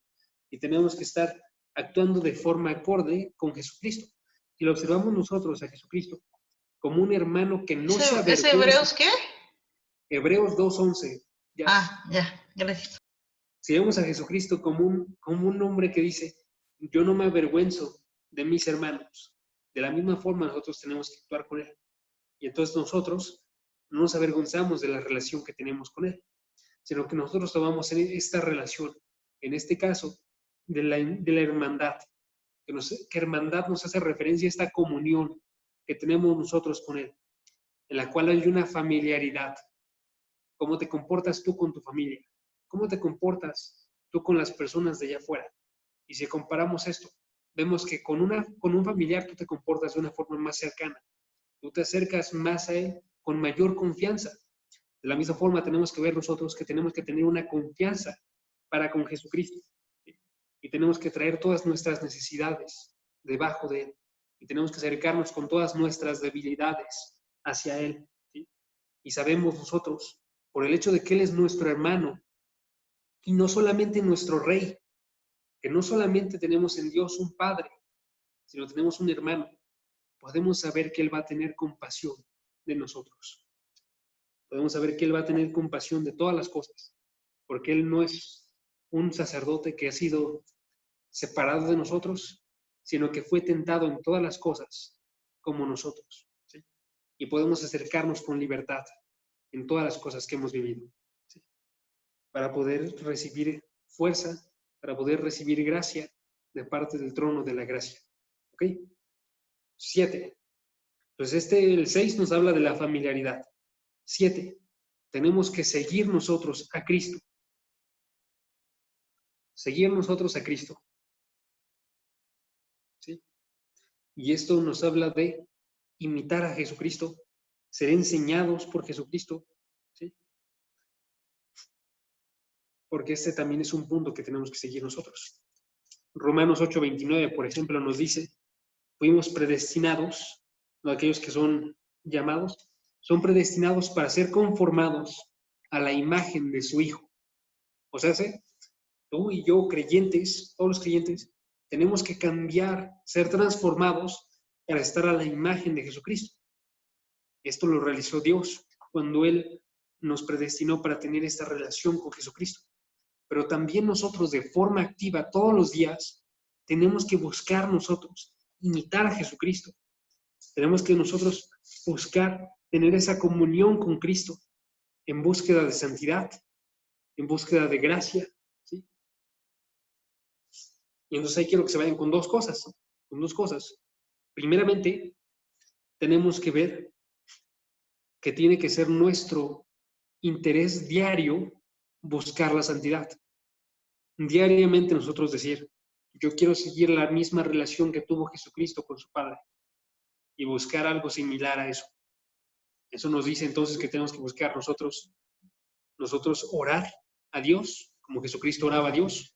y tenemos que estar actuando de forma acorde con Jesucristo. Si lo observamos nosotros a Jesucristo como un hermano que no se avergüenza. ¿Es Hebreos qué? Hebreos 2:11. Ya, gracias. Si vemos a Jesucristo como un hombre que dice, yo no me avergüenzo de mis hermanos, de la misma forma nosotros tenemos que actuar con Él. Y entonces nosotros no nos avergonzamos de la relación que tenemos con Él, sino que nosotros tomamos esta relación, en este caso, de la hermandad, que hermandad nos hace referencia a esta comunión que tenemos nosotros con Él, en la cual hay una familiaridad. ¿Cómo te comportas tú con tu familia? ¿Cómo te comportas tú con las personas de allá afuera? Y si comparamos esto, vemos que con un familiar tú te comportas de una forma más cercana. Tú te acercas más a él con mayor confianza. De la misma forma tenemos que ver nosotros que tenemos que tener una confianza para con Jesucristo. Y tenemos que traer todas nuestras necesidades debajo de él. y tenemos que acercarnos con todas nuestras debilidades hacia Él, ¿sí? Y sabemos nosotros, por el hecho de que Él es nuestro hermano y no solamente nuestro Rey, que no solamente tenemos en Dios un Padre, sino tenemos un hermano, podemos saber que Él va a tener compasión de nosotros. Podemos saber que Él va a tener compasión de todas las cosas, porque Él no es un sacerdote que ha sido separado de nosotros, sino que fue tentado en todas las cosas como nosotros, ¿sí? Y podemos acercarnos con libertad en todas las cosas que hemos vivido, ¿sí? Para poder recibir fuerza, para poder recibir gracia de parte del trono de la gracia. ¿Ok? 7. Entonces el 6 nos habla de la familiaridad. 7. Tenemos que seguir nosotros a Cristo. Seguir nosotros a Cristo. ¿Sí? Y esto nos habla de imitar a Jesucristo, ser enseñados por Jesucristo, ¿sí? Porque este también es un punto que tenemos que seguir nosotros. Romanos 8:29, por ejemplo, nos dice, fuimos predestinados, no aquellos que son llamados, son predestinados para ser conformados a la imagen de su Hijo. O sea, ¿sí? Tú y yo, creyentes, todos los creyentes, tenemos que cambiar, ser transformados para estar a la imagen de Jesucristo. Esto lo realizó Dios cuando Él nos predestinó para tener esta relación con Jesucristo. Pero también nosotros de forma activa todos los días tenemos que buscar nosotros imitar a Jesucristo. Tenemos que nosotros buscar tener esa comunión con Cristo en búsqueda de santidad, en búsqueda de gracia, ¿sí? Y entonces ahí quiero que se vayan con dos cosas, ¿no? Con dos cosas. Primeramente, tenemos que ver que tiene que ser nuestro interés diario buscar la santidad. Diariamente nosotros decir, yo quiero seguir la misma relación que tuvo Jesucristo con su Padre y buscar algo similar a eso. Eso nos dice entonces que tenemos que buscar nosotros orar a Dios como Jesucristo oraba a Dios.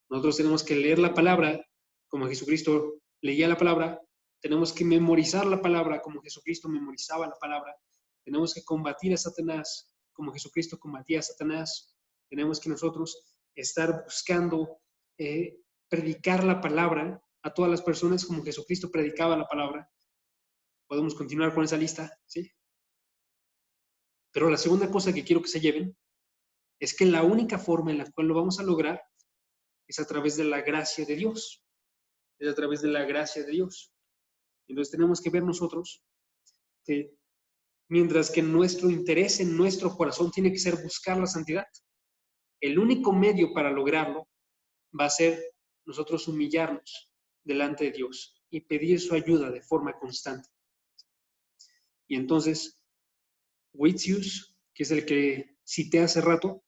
Nosotros tenemos que leer la palabra como Jesucristo leía la palabra. Tenemos que memorizar la palabra como Jesucristo memorizaba la palabra. Tenemos que combatir a Satanás como Jesucristo combatía a Satanás. Tenemos que nosotros estar buscando predicar la palabra a todas las personas como Jesucristo predicaba la palabra. Podemos continuar con esa lista, ¿sí? Pero la segunda cosa que quiero que se lleven es que la única forma en la cual lo vamos a lograr es a través de la gracia de Dios. Es a través de la gracia de Dios. Entonces tenemos que ver nosotros que mientras que nuestro interés en nuestro corazón tiene que ser buscar la santidad, el único medio para lograrlo va a ser nosotros humillarnos delante de Dios y pedir su ayuda de forma constante. Y entonces, Witsius, que es el que cité hace rato,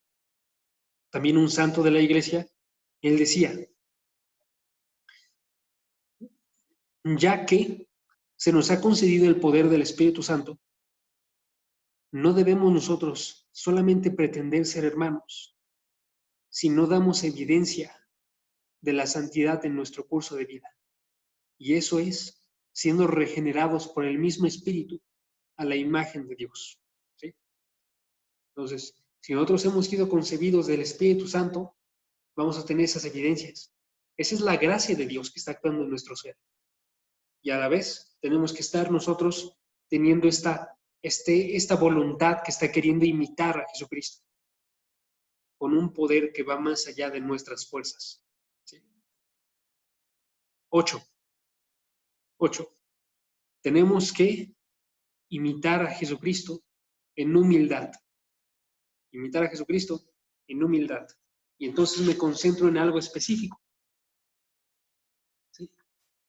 también un santo de la iglesia, él decía, ya que se nos ha concedido el poder del Espíritu Santo, no debemos nosotros solamente pretender ser hermanos, si no damos evidencia de la santidad en nuestro curso de vida. Y eso es siendo regenerados por el mismo Espíritu a la imagen de Dios, ¿sí? Entonces, si nosotros hemos sido concebidos del Espíritu Santo, vamos a tener esas evidencias. Esa es la gracia de Dios que está actuando en nuestro ser. Y a la vez tenemos que estar nosotros teniendo esta voluntad que está queriendo imitar a Jesucristo, con un poder que va más allá de nuestras fuerzas, ¿sí? 8. Tenemos que imitar a Jesucristo en humildad. Imitar a Jesucristo en humildad. Y entonces me concentro en algo específico, ¿sí?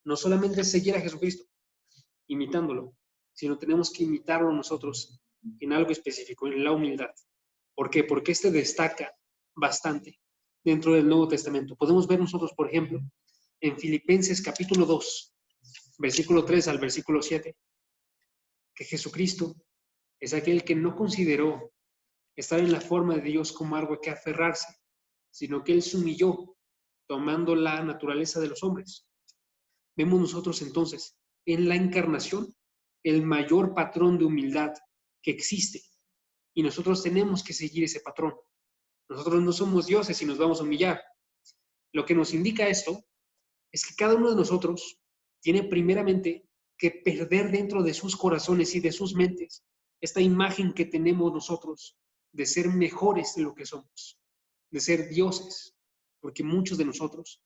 No solamente seguir a Jesucristo, imitándolo, sino tenemos que imitarlo nosotros en algo específico, en la humildad. ¿Por qué? Porque este destaca bastante dentro del Nuevo Testamento. Podemos ver nosotros, por ejemplo, en Filipenses capítulo 2, versículo 3 al versículo 7, que Jesucristo es aquel que no consideró estar en la forma de Dios como algo a que aferrarse, sino que Él se humilló, tomando la naturaleza de los hombres. Vemos nosotros entonces en la encarnación el mayor patrón de humildad que existe. Y nosotros tenemos que seguir ese patrón. Nosotros no somos dioses y nos vamos a humillar. Lo que nos indica esto es que cada uno de nosotros tiene primeramente que perder dentro de sus corazones y de sus mentes esta imagen que tenemos nosotros de ser mejores de lo que somos, de ser dioses, porque muchos de nosotros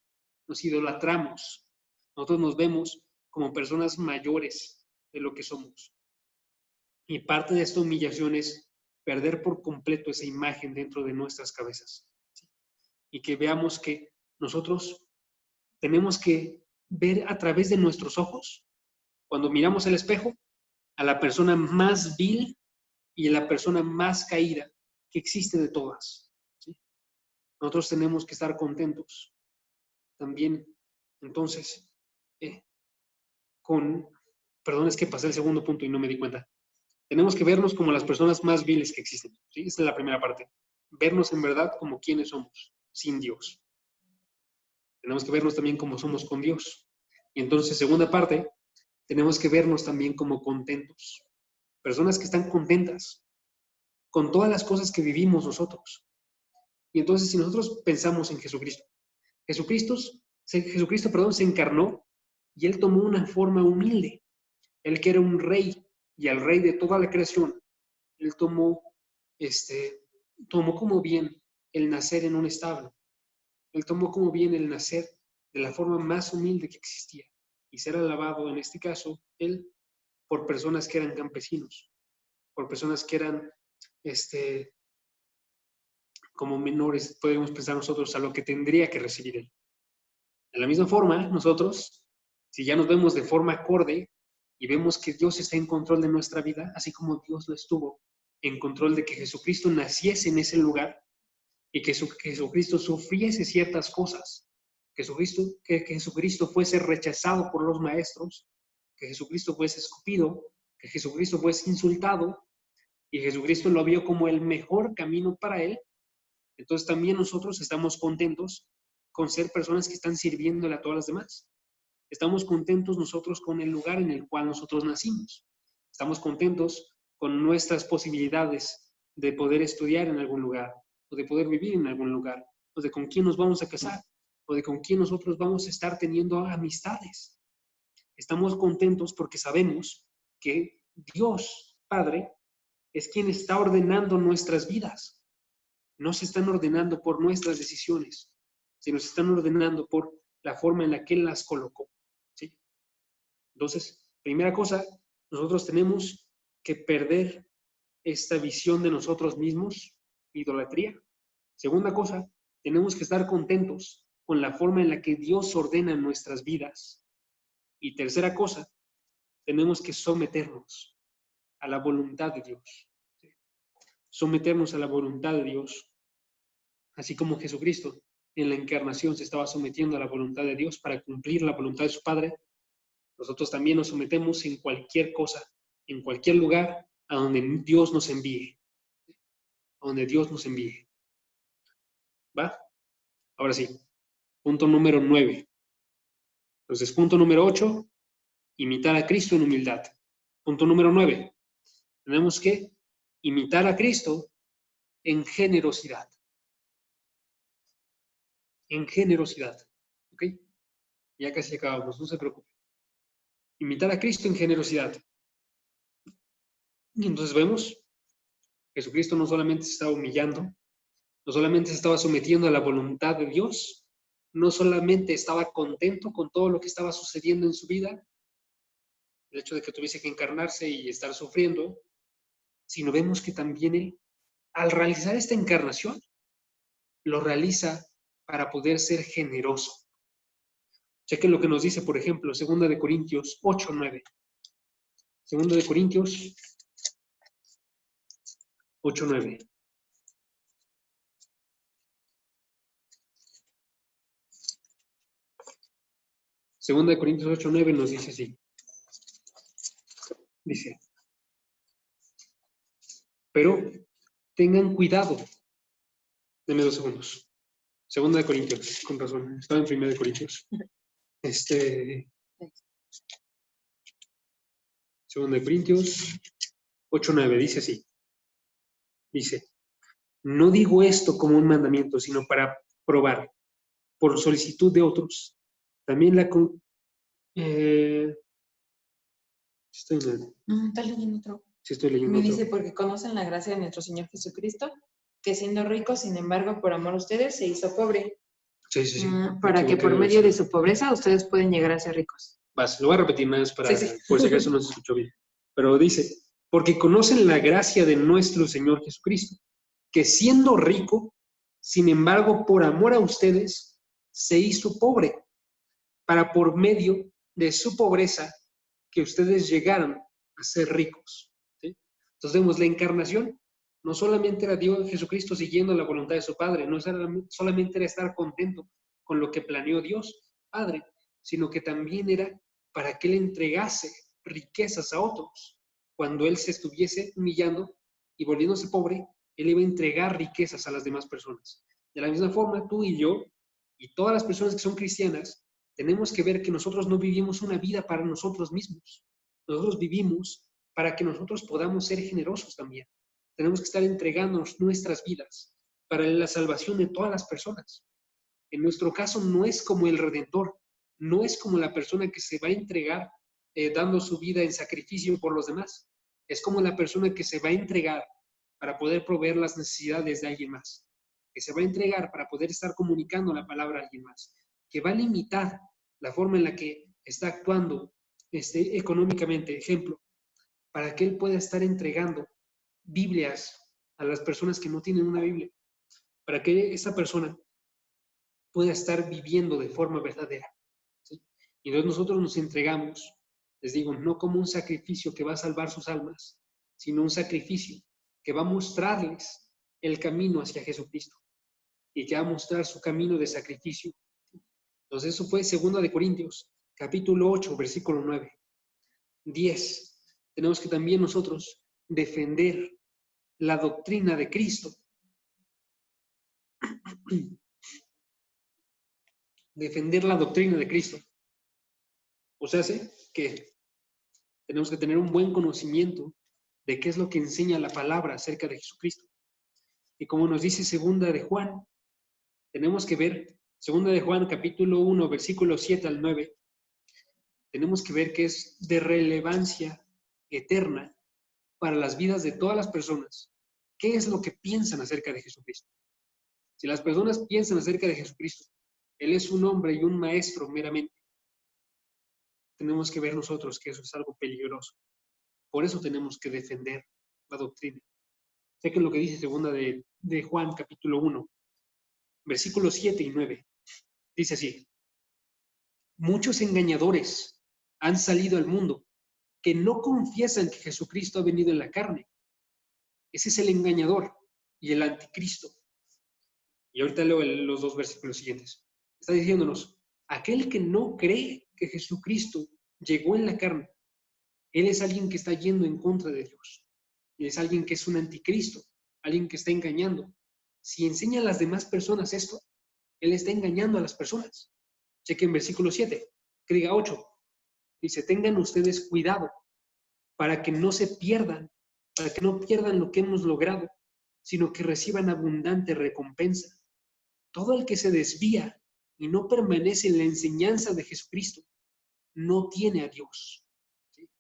nos idolatramos. Nosotros nos vemos como personas mayores de lo que somos. Y parte de esta humillación es perder por completo esa imagen dentro de nuestras cabezas. ¿Sí? Y que veamos que nosotros tenemos que ver a través de nuestros ojos, cuando miramos el espejo, a la persona más vil y a la persona más caída que existe de todas. ¿Sí? Nosotros tenemos que estar contentos también, entonces, perdón, es que pasé el segundo punto y no me di cuenta. Tenemos que vernos como las personas más viles que existen. ¿Sí? Esa es la primera parte. Vernos en verdad como quienes somos, sin Dios. Tenemos que vernos también como somos con Dios. Y entonces, segunda parte, tenemos que vernos también como contentos. Personas que están contentas con todas las cosas que vivimos nosotros. Y entonces, si nosotros pensamos en Jesucristo, Jesucristo, se encarnó y Él tomó una forma humilde. Él que era un rey y el rey de toda la creación, Él tomó como bien el nacer en un establo. Él tomó como bien el nacer de la forma más humilde que existía y ser alabado, en este caso, Él, por personas que eran campesinos, por personas que eran como menores, podemos pensar nosotros, a lo que tendría que recibir Él. De la misma forma, nosotros, si ya nos vemos de forma acorde y vemos que Dios está en control de nuestra vida, así como Dios lo estuvo en control de que Jesucristo naciese en ese lugar y que Jesucristo sufriese ciertas cosas, que Jesucristo fuese rechazado por los maestros, que Jesucristo fuese escupido, que Jesucristo fuese insultado y Jesucristo lo vio como el mejor camino para Él. Entonces también nosotros estamos contentos con ser personas que están sirviéndole a todas las demás. Estamos contentos nosotros con el lugar en el cual nosotros nacimos. Estamos contentos con nuestras posibilidades de poder estudiar en algún lugar, o de poder vivir en algún lugar, o de con quién nos vamos a casar, o de con quién nosotros vamos a estar teniendo amistades. Estamos contentos porque sabemos que Dios, Padre, es quien está ordenando nuestras vidas. No se están ordenando por nuestras decisiones, sino se están ordenando por la forma en la que Él las colocó. ¿Sí? Entonces, primera cosa, nosotros tenemos que perder esta visión de nosotros mismos, idolatría. Segunda cosa, tenemos que estar contentos con la forma en la que Dios ordena nuestras vidas. Y tercera cosa, tenemos que someternos a la voluntad de Dios. ¿Sí? Someternos a la voluntad de Dios. Así como Jesucristo en la encarnación se estaba sometiendo a la voluntad de Dios para cumplir la voluntad de su Padre, nosotros también nos sometemos en cualquier cosa, en cualquier lugar a donde Dios nos envíe. A donde Dios nos envíe. ¿Va? Ahora sí. Punto número 9. Entonces, punto número 8, imitar a Cristo en humildad. Punto número 9. Tenemos que imitar a Cristo en generosidad. En generosidad. ¿Ok? Ya casi acabamos, no se preocupe. Imitar a Cristo en generosidad. Y entonces vemos, Jesucristo no solamente se estaba humillando, no solamente se estaba sometiendo a la voluntad de Dios, no solamente estaba contento con todo lo que estaba sucediendo en su vida, el hecho de que tuviese que encarnarse y estar sufriendo, sino vemos que también Él, al realizar esta encarnación, lo realiza para poder ser generoso. Chequen lo que nos dice, por ejemplo, 2 de Corintios 8:9. 2 de Corintios 8:9. Segunda de Corintios 8:9 nos dice así. Dice, pero tengan cuidado. Denme 2 segundos. Segunda de Corintios, con razón. Estaba en 1 de Corintios. Segunda de Corintios 8:9, dice así. Dice, no digo esto como un mandamiento, sino para probar, por solicitud de otros. También estoy Está leyendo otro. sí estoy leyendo Me otro. dice, porque conocen la gracia de nuestro Señor Jesucristo, que siendo rico, sin embargo, por amor a ustedes, se hizo pobre, Sí. para que por medio de su pobreza ustedes pueden llegar a ser ricos. Lo voy a repetir más para, Sí. por si acaso no se escuchó bien. Pero dice, porque conocen la gracia de nuestro Señor Jesucristo, que siendo rico, sin embargo, por amor a ustedes, se hizo pobre, para por medio de su pobreza que ustedes llegaran a ser ricos. ¿Sí? Entonces vemos la encarnación, no solamente era Dios Jesucristo siguiendo la voluntad de su Padre, no solamente era estar contento con lo que planeó Dios Padre, sino que también era para que Él entregase riquezas a otros. Cuando Él se estuviese humillando y volviéndose pobre, Él iba a entregar riquezas a las demás personas. De la misma forma, tú y yo, y todas las personas que son cristianas, tenemos que ver que nosotros no vivimos una vida para nosotros mismos. Nosotros vivimos para que nosotros podamos ser generosos también. Tenemos que estar entregándonos nuestras vidas para la salvación de todas las personas. En nuestro caso no es como el Redentor, no es como la persona que se va a entregar dando su vida en sacrificio por los demás. Es como la persona que se va a entregar para poder proveer las necesidades de alguien más, que se va a entregar para poder estar comunicando la palabra a alguien más, que va a limitar la forma en la que está actuando económicamente, ejemplo, para que él pueda estar entregando Biblias a las personas que no tienen una Biblia, para que esa persona pueda estar viviendo de forma verdadera. ¿Sí? Y entonces nosotros nos entregamos, les digo, no como un sacrificio que va a salvar sus almas, sino un sacrificio que va a mostrarles el camino hacia Jesucristo y que va a mostrar su camino de sacrificio. Entonces eso fue 2 de Corintios, capítulo 8, versículo 9. 10. Tenemos que también nosotros defender la doctrina de Cristo. Defender la doctrina de Cristo. O sea, que tenemos que tener un buen conocimiento de qué es lo que enseña la palabra acerca de Jesucristo. Y como nos dice 2 de Juan, tenemos que ver 2 de Juan capítulo 1, versículo 7 al 9, tenemos que ver que es de relevancia eterna para las vidas de todas las personas. ¿Qué es lo que piensan acerca de Jesucristo? Si las personas piensan acerca de Jesucristo, Él es un hombre y un maestro meramente, tenemos que ver nosotros que eso es algo peligroso. Por eso tenemos que defender la doctrina. Sé que lo que dice 2 de Juan capítulo 1, versículos 7 y 9, dice así: muchos engañadores han salido al mundo que no confiesan que Jesucristo ha venido en la carne. Ese es el engañador y el anticristo. Y ahorita leo los dos versículos siguientes. Está diciéndonos, aquel que no cree que Jesucristo llegó en la carne, él es alguien que está yendo en contra de Dios. Y es alguien que es un anticristo, alguien que está engañando. Si enseña a las demás personas esto, él está engañando a las personas. Chequen versículo 7, que diga 8. Dice, tengan ustedes cuidado para que no se pierdan, para que no pierdan lo que hemos logrado, sino que reciban abundante recompensa. Todo el que se desvía y no permanece en la enseñanza de Jesucristo, no tiene a Dios. ¿Sí?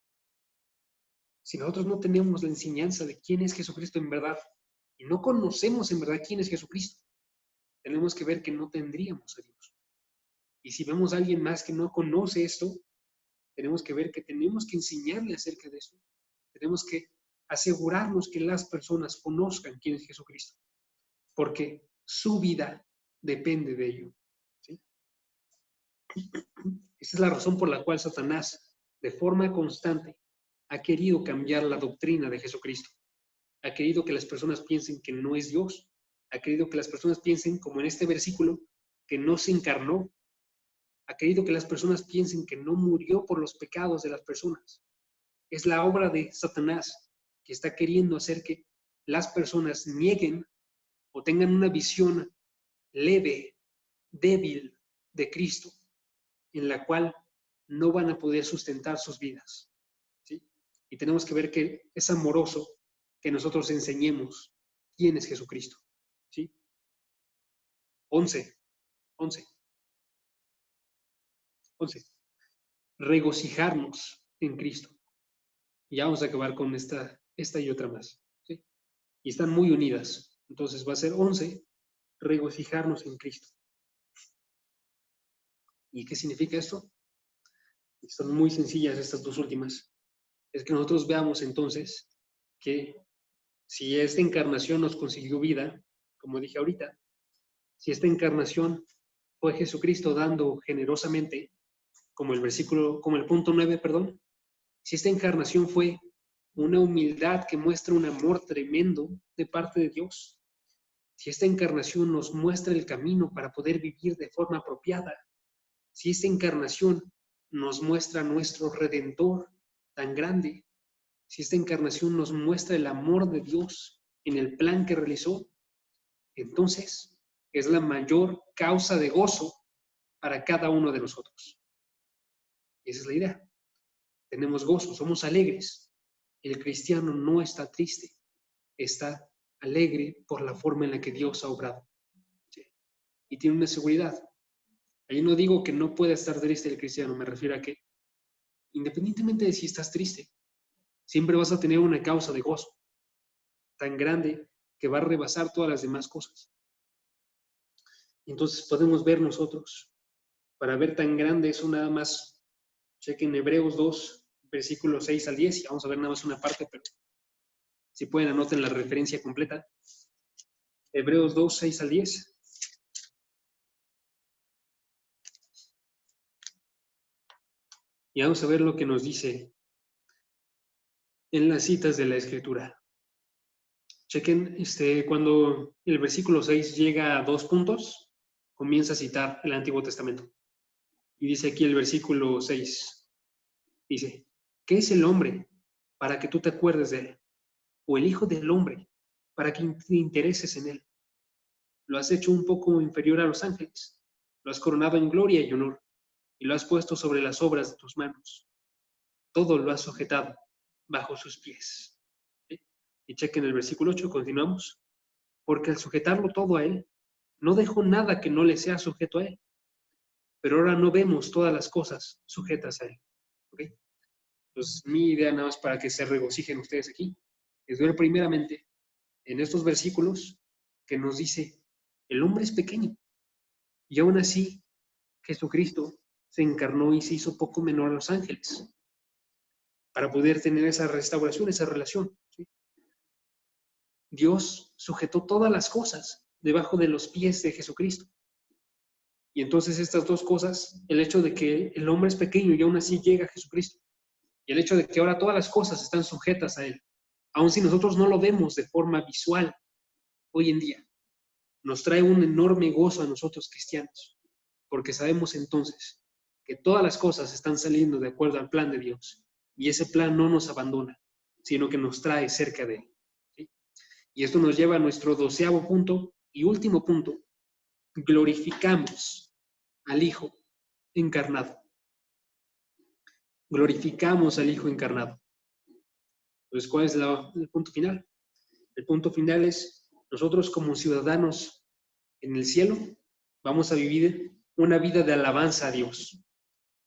Si nosotros no tenemos la enseñanza de quién es Jesucristo en verdad, y no conocemos en verdad quién es Jesucristo, tenemos que ver que no tendríamos a Dios. Y si vemos a alguien más que no conoce esto, tenemos que ver que tenemos que enseñarle acerca de esto. Tenemos que asegurarnos que las personas conozcan quién es Jesucristo, porque su vida depende de ello. ¿Sí? Esta es la razón por la cual Satanás, de forma constante, ha querido cambiar la doctrina de Jesucristo. Ha querido que las personas piensen que no es Dios. Ha querido que las personas piensen, como en este versículo, que no se encarnó. Ha querido que las personas piensen que no murió por los pecados de las personas. Es la obra de Satanás que está queriendo hacer que las personas nieguen o tengan una visión leve, débil de Cristo, en la cual no van a poder sustentar sus vidas. ¿Sí? Y tenemos que ver que es amoroso que nosotros enseñemos quién es Jesucristo. ¿Sí? 11. Regocijarnos en Cristo. Y ya vamos a acabar con esta y otra más. ¿Sí? Y están muy unidas. Entonces va a ser 11, regocijarnos en Cristo. ¿Y qué significa esto? Son muy sencillas estas dos últimas. Es que nosotros veamos entonces que si esta encarnación nos consiguió vida, como dije ahorita, si esta encarnación fue Jesucristo dando generosamente, como el punto 9, perdón, si esta encarnación fue una humildad que muestra un amor tremendo de parte de Dios, si esta encarnación nos muestra el camino para poder vivir de forma apropiada, si esta encarnación nos muestra a nuestro Redentor tan grande, si esta encarnación nos muestra el amor de Dios en el plan que realizó, entonces es la mayor causa de gozo para cada uno de nosotros. Y esa es la idea. Tenemos gozo, somos alegres. El cristiano no está triste, está alegre por la forma en la que Dios ha obrado. ¿Sí? Y tiene una seguridad. Ahí no digo que no pueda estar triste el cristiano, me refiero a que independientemente de si estás triste, siempre vas a tener una causa de gozo tan grande que va a rebasar todas las demás cosas. Entonces podemos ver nosotros, para ver tan grande eso nada más, chequen Hebreos 2, versículos 6 al 10, y vamos a ver nada más una parte, pero si pueden anoten la referencia completa. Hebreos 2, 6 al 10. Y vamos a ver lo que nos dice en las citas de la Escritura. Chequen, cuando el versículo 6 llega a 2 puntos, comienza a citar el Antiguo Testamento. Y dice aquí el versículo 6, dice, ¿qué es el hombre para que tú te acuerdes de él? O el hijo del hombre para que te intereses en él. Lo has hecho un poco inferior a los ángeles, lo has coronado en gloria y honor, y lo has puesto sobre las obras de tus manos. Todo lo has sujetado bajo sus pies. ¿Sí? Y chequen el versículo 8, continuamos. Porque al sujetarlo todo a él, no dejó nada que no le sea sujeto a él. Pero ahora no vemos todas las cosas sujetas a él. ¿Okay? Entonces, mi idea nada más para que se regocijen ustedes aquí, es ver primeramente en estos versículos que nos dice, el hombre es pequeño, y aún así Jesucristo se encarnó y se hizo poco menor a los ángeles, para poder tener esa restauración, esa relación. ¿Sí? Dios sujetó todas las cosas debajo de los pies de Jesucristo. Y entonces estas dos cosas, el hecho de que el hombre es pequeño y aún así llega a Jesucristo, y el hecho de que ahora todas las cosas están sujetas a Él, aun si nosotros no lo vemos de forma visual hoy en día, nos trae un enorme gozo a nosotros cristianos, porque sabemos entonces que todas las cosas están saliendo de acuerdo al plan de Dios, y ese plan no nos abandona, sino que nos trae cerca de Él. ¿Sí? Y esto nos lleva a nuestro 12º punto y último punto. Glorificamos al Hijo encarnado. Glorificamos al Hijo encarnado. Entonces, ¿cuál es el punto final? El punto final es, nosotros como ciudadanos en el cielo, vamos a vivir una vida de alabanza a Dios.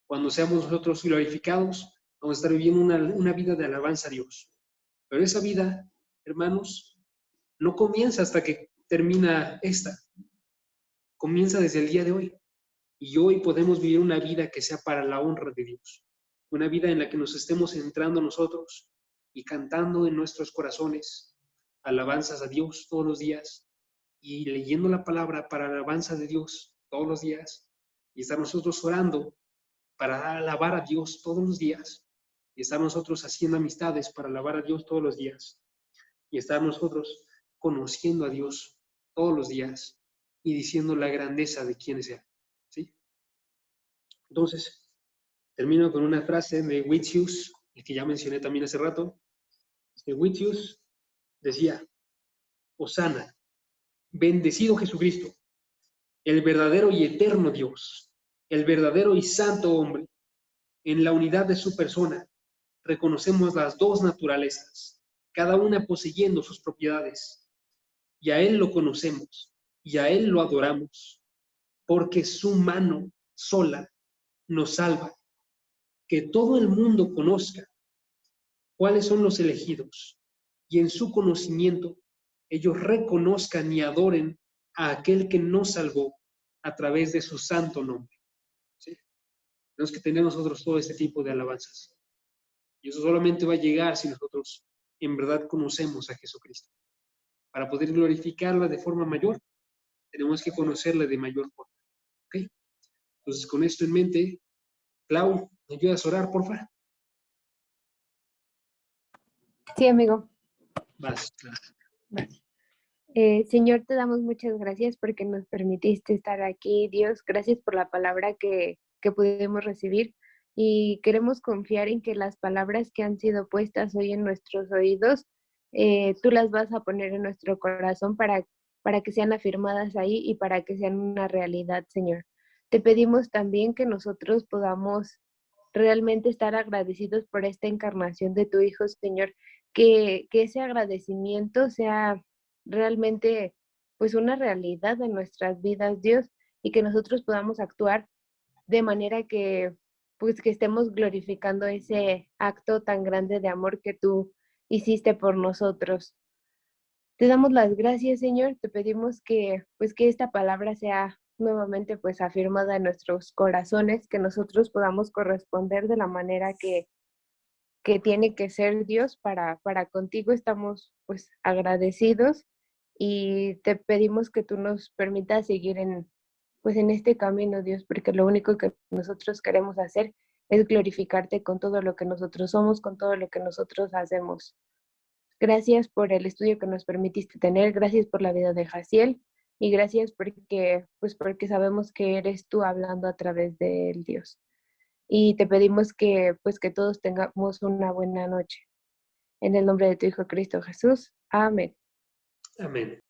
Cuando seamos nosotros glorificados, vamos a estar viviendo una vida de alabanza a Dios. Pero esa vida, hermanos, no comienza hasta que termina esta. Comienza desde el día de hoy. Y hoy podemos vivir una vida que sea para la honra de Dios. Una vida en la que nos estemos centrando nosotros y cantando en nuestros corazones alabanzas a Dios todos los días y leyendo la palabra para alabanza de Dios todos los días y estar nosotros orando para alabar a Dios todos los días y estar nosotros haciendo amistades para alabar a Dios todos los días y estar nosotros conociendo a Dios todos los días y diciendo la grandeza de quién sea. ¿Sí? Entonces, termino con una frase de Whittius, el que ya mencioné también hace rato. Whittius decía, Hosana, bendecido Jesucristo, el verdadero y eterno Dios, el verdadero y santo hombre, en la unidad de su persona, reconocemos las dos naturalezas, cada una poseyendo sus propiedades. Y a Él lo conocemos y a Él lo adoramos, porque su mano sola nos salva. Que todo el mundo conozca cuáles son los elegidos y en su conocimiento ellos reconozcan y adoren a aquel que nos salvó a través de su santo nombre. ¿Sí? Tenemos que tener nosotros todo este tipo de alabanzas. Y eso solamente va a llegar si nosotros en verdad conocemos a Jesucristo. Para poder glorificarla de forma mayor, tenemos que conocerla de mayor forma. ¿Ok? Entonces, con esto en mente, Clau, ¿me ayudas a orar, por favor? Sí, amigo. Vas, Clau. Señor, te damos muchas gracias porque nos permitiste estar aquí. Dios, gracias por la palabra que pudimos recibir y queremos confiar en que las palabras que han sido puestas hoy en nuestros oídos, tú las vas a poner en nuestro corazón para que sean afirmadas ahí y para que sean una realidad, Señor. Te pedimos también que nosotros podamos realmente estar agradecidos por esta encarnación de tu Hijo, Señor, que ese agradecimiento sea realmente pues una realidad en nuestras vidas, Dios, y que nosotros podamos actuar de manera que pues que estemos glorificando ese acto tan grande de amor que tú hiciste por nosotros. Te damos las gracias, Señor, te pedimos que pues que esta palabra sea nuevamente pues afirmada en nuestros corazones, que nosotros podamos corresponder de la manera que tiene que ser Dios para contigo. Estamos pues agradecidos y te pedimos que tú nos permitas seguir pues en este camino, Dios, porque lo único que nosotros queremos hacer es glorificarte con todo lo que nosotros somos, con todo lo que nosotros hacemos. Gracias por el estudio que nos permitiste tener, gracias por la vida de Jaciel y gracias porque sabemos que eres tú hablando a través de él, Dios. Y te pedimos que pues que todos tengamos una buena noche. En el nombre de tu Hijo Cristo Jesús. Amén. Amén.